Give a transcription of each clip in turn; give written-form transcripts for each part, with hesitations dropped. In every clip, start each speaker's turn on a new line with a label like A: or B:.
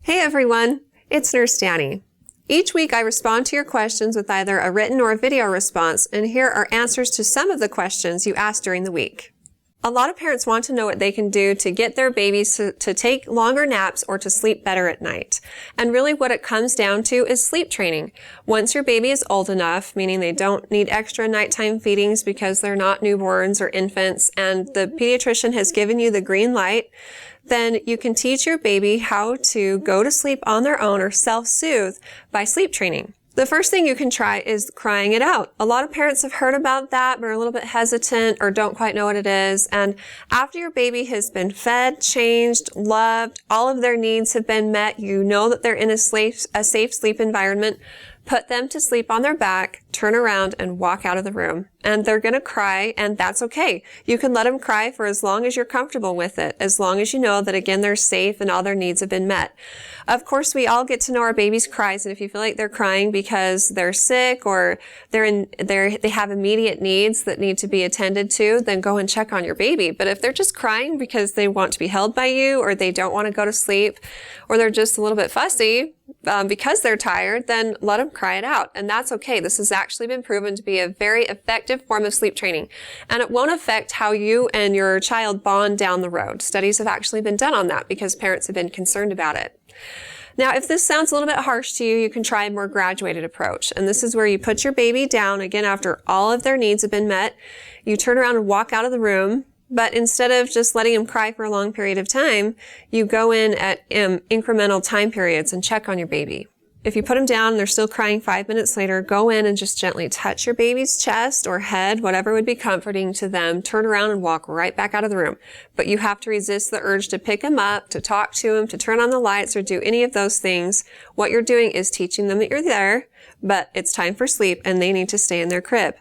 A: Hey everyone, it's Nurse Dani. Each week I respond to your questions with either a written or a video response, and here are answers to some of the questions you asked during the week. A lot of parents want to know what they can do to get their babies to take longer naps or to sleep better at night. And really what it comes down to is sleep training. Once your baby is old enough, meaning they don't need extra nighttime feedings because they're not newborns or infants, and the pediatrician has given you the green light, then you can teach your baby how to go to sleep on their own or self-soothe by sleep training. The first thing you can try is crying it out. A lot of parents have heard about that, but are a little bit hesitant or don't quite know what it is. And after your baby has been fed, changed, loved, all of their needs have been met, you know that they're in a safe sleep environment, put them to sleep on their back, turn around, and walk out of the room. And they're going to cry, and that's okay. You can let them cry for as long as you're comfortable with it, as long as you know that, again, they're safe and all their needs have been met. Of course, we all get to know our baby's cries, and if you feel like they're crying because they're sick or they have immediate needs that need to be attended to, then go and check on your baby. But if they're just crying because they want to be held by you, or they don't want to go to sleep, or they're just a little bit fussy because they're tired, then let them cry it out. And that's okay. This has actually been proven to be a very effective form of sleep training. And it won't affect how you and your child bond down the road. Studies have actually been done on that because parents have been concerned about it. Now, if this sounds a little bit harsh to you, you can try a more graduated approach. And this is where you put your baby down, again, after all of their needs have been met. You turn around and walk out of the room. But instead of just letting them cry for a long period of time, you go in at incremental time periods and check on your baby. If you put them down and they're still crying 5 minutes later, go in and just gently touch your baby's chest or head, whatever would be comforting to them, turn around and walk right back out of the room. But you have to resist the urge to pick them up, to talk to them, to turn on the lights or do any of those things. What you're doing is teaching them that you're there, but it's time for sleep and they need to stay in their crib.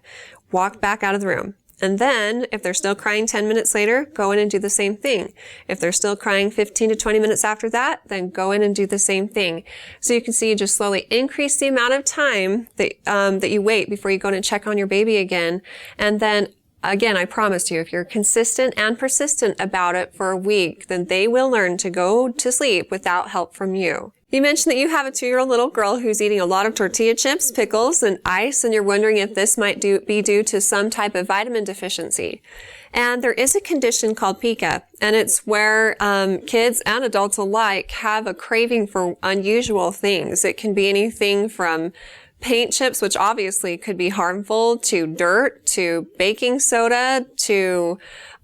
A: Walk back out of the room. And then, if they're still crying 10 minutes later, go in and do the same thing. If they're still crying 15 to 20 minutes after that, then go in and do the same thing. So you can see you just slowly increase the amount of time that you wait before you go in and check on your baby again. And then, again, I promise you, if you're consistent and persistent about it for a week, then they will learn to go to sleep without help from you. You mentioned that you have a 2-year-old little girl who's eating a lot of tortilla chips, pickles, and ice, and you're wondering if this might be due to some type of vitamin deficiency. And there is a condition called pica, and it's where kids and adults alike have a craving for unusual things. It can be anything from paint chips, which obviously could be harmful, to dirt, to baking soda, to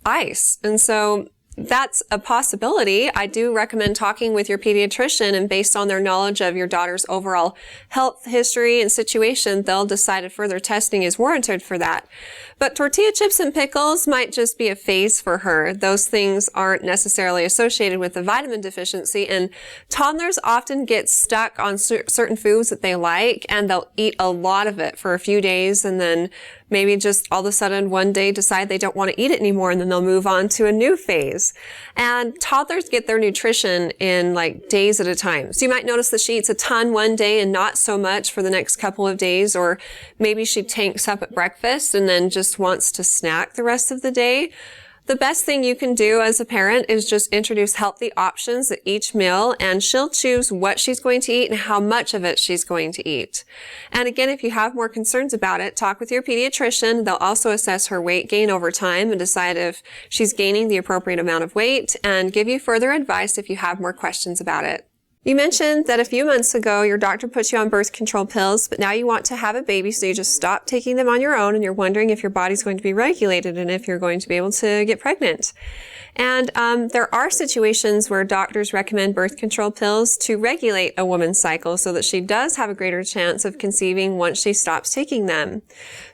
A: ice. And so that's a possibility. I do recommend talking with your pediatrician, and based on their knowledge of your daughter's overall health history and situation, they'll decide if further testing is warranted for that. But tortilla chips and pickles might just be a phase for her. Those things aren't necessarily associated with a vitamin deficiency, and toddlers often get stuck on certain foods that they like, and they'll eat a lot of it for a few days, and then maybe just all of a sudden one day decide they don't want to eat it anymore, and then they'll move on to a new phase. And toddlers get their nutrition in like days at a time. So you might notice that she eats a ton one day and not so much for the next couple of days, or maybe she tanks up at breakfast and then just wants to snack the rest of the day. The best thing you can do as a parent is just introduce healthy options at each meal, and she'll choose what she's going to eat and how much of it she's going to eat. And again, if you have more concerns about it, talk with your pediatrician. They'll also assess her weight gain over time and decide if she's gaining the appropriate amount of weight, and give you further advice if you have more questions about it. You mentioned that a few months ago your doctor put you on birth control pills, but now you want to have a baby, so you just stop taking them on your own, and you're wondering if your body's going to be regulated and if you're going to be able to get pregnant. And there are situations where doctors recommend birth control pills to regulate a woman's cycle so that she does have a greater chance of conceiving once she stops taking them.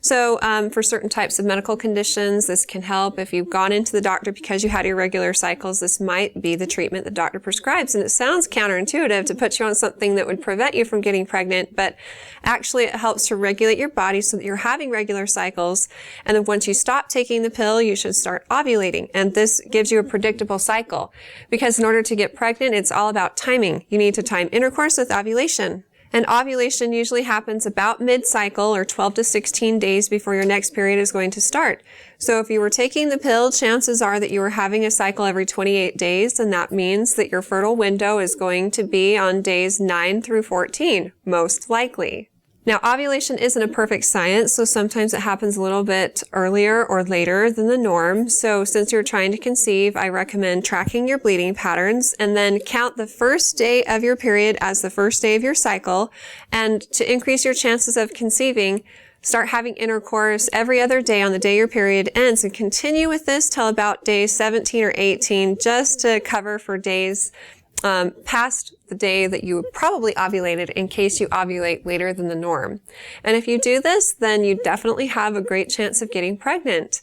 A: So for certain types of medical conditions, this can help. If you've gone into the doctor because you had irregular cycles, this might be the treatment the doctor prescribes. And it sounds counterintuitive to put you on something that would prevent you from getting pregnant, but actually it helps to regulate your body so that you're having regular cycles. And then once you stop taking the pill, you should start ovulating. And this gives you a predictable cycle, because in order to get pregnant, it's all about timing. You need to time intercourse with ovulation. And ovulation usually happens about mid-cycle or 12 to 16 days before your next period is going to start. So if you were taking the pill, chances are that you were having a cycle every 28 days, and that means that your fertile window is going to be on days 9 through 14, most likely. Now, ovulation isn't a perfect science, so sometimes it happens a little bit earlier or later than the norm. So since you're trying to conceive, I recommend tracking your bleeding patterns and then count the first day of your period as the first day of your cycle. And to increase your chances of conceiving, start having intercourse every other day on the day your period ends, and continue with this till about day 17 or 18, just to cover for days past the day that you probably ovulated, in case you ovulate later than the norm. And if you do this, then you definitely have a great chance of getting pregnant.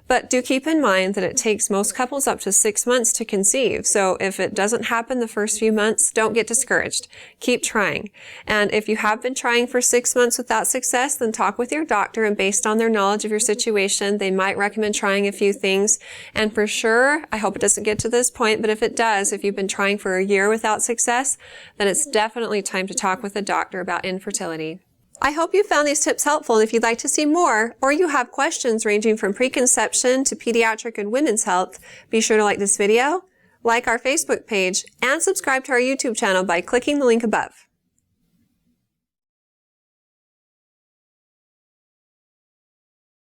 A: But do keep in mind that it takes most couples up to 6 months to conceive. So if it doesn't happen the first few months, don't get discouraged. Keep trying. And if you have been trying for 6 months without success, then talk with your doctor, and based on their knowledge of your situation, they might recommend trying a few things. And for sure, I hope it doesn't get to this point, but if it does, if you've been trying for a year without success, then it's definitely time to talk with a doctor about infertility. I hope you found these tips helpful, and if you'd like to see more, or you have questions ranging from preconception to pediatric and women's health, be sure to like this video, like our Facebook page, and subscribe to our YouTube channel by clicking the link above.